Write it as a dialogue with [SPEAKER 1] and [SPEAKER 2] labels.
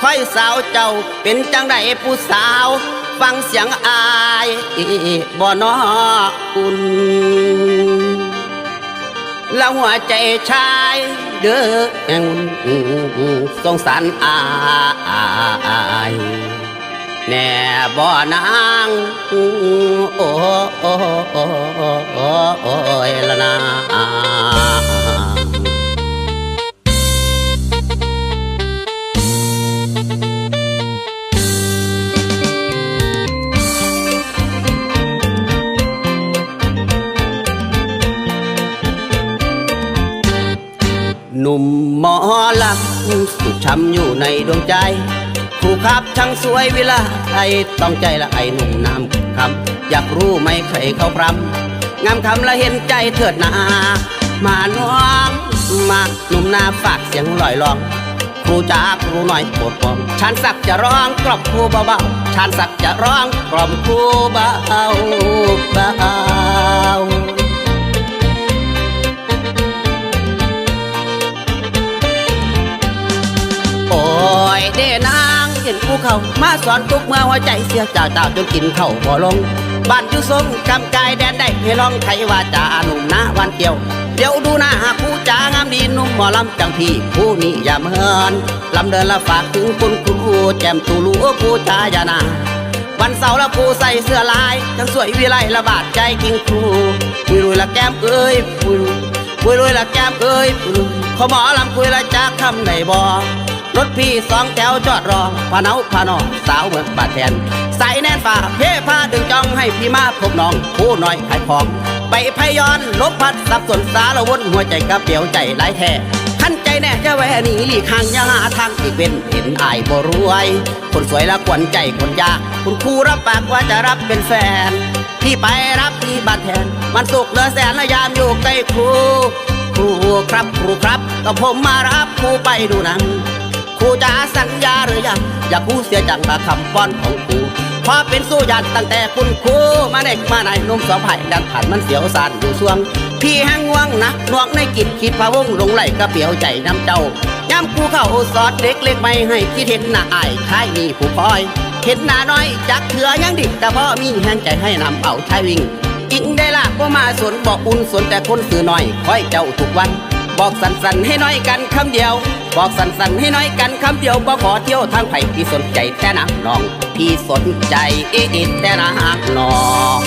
[SPEAKER 1] ค่อยสาวเจ้าเป็นจังไดผู้สาวฟังเสียงอายบ่นออุ่นแล้วหัวใจชายเด้อสงสารอายแน่บ่นางโอ้ยละนาหนุ่มหมอลำสุดช้ำอยู่ในดวงใจผู้ขับช่างสวยวิไลต้องใจละไอหนุ่มน้ำคำอยากรู้ไหมใครเขาพรำงามคำละเห็นใจเถิดนามาน้องมาหนุ่มนาฝากเสียงลอยลองครูจ๋าครูหน่อยโปรดปองชานสักจะร้องกล่อมครูเบาๆชานสักจะร้องกล่อมครูเบาโอ้ยเด้นางเห็นภูเขามาสอนทุกเมื่อหัวใจเสียเจ้าจนกินเข้าบ่ลงบ้านอยู่ทรงกำกายแดนได้ให้ลองไขว่าจ่าหนุ่มนาวันเกี่ยวเดี๋ยวดูหน้าผู้จ๋างามดีหนุ่มหมอลำจังพี่ผู้นี้อย่าเมินลำเดินละฝากถึงคุณครูแจมตูรู้ผู้จ๋าอย่านาวันเสาร์ละผู้ใส่เสื้อลายจังสวยวิไลละบาดใจกิงครูปุยลุยละแก้มเอ้ยปุยลุยละแก้มเอ้ยเขาหมอลำคุยละจากคำไหนบ่รถพี่สองแถวจอดรอพาเนาพานอสาวเมืองบาดแทนใส่แน่นฝ่าเพ่พาดึงจ้องให้พี่มาพบน้องผู้น้อยขายของไปพย้อนลบพัดสับสนสารวนหัวใจกระเปียวใจหลายแท้ขั้นใจแน่จะแวหนีหลีกห่างอย่าหาทางอีกเป็นเห็นอายบ่รวยคนสวยละกวนใจคนยากคุณครูรับปากว่าจะรับเป็นแฟนพี่ไปรับที่บ้านแทนมันสุกเลือแสนละยามอยู่ใกล้ครูครับก็ผมมารับครูไปดูหนังครูจ๋าสัญญาหรือยังอย่าครูเสียจังตาคำป้อนของครูพอเป็นสู้ยันตั้งแต่คุณครูมาเด็กมาในนุ่มสองไผ่ดันผ่านมันเสียวสานอยู่ช่วงพี่แห้งว่างนะนวงในกิจคิดพะวงลงไหลกระเปียวใจน้ำเจ้าย้ำครูเข้าสอดเด็กเล็กไม่ให้คิดเห็นหน้าอายท้ายมีผู้คอยเห็นหน้าน้อยจักเถื่อยังดิแต่พอมีแห้งใจให้นำเอาชายวิ่งอิงได้ละก็มาสนบอกอุ่นสนแต่คนสื่อหน่อยคอยเจ้าทุกวันบอกสั่นๆให้น้อยกันคำเดียวบอกสั่นๆให้น้อยกันคำเดียวบ่ขอเที่ยวทางไผ่พี่สนใจแต่นักน้องพี่สนใจแต่นักน้อง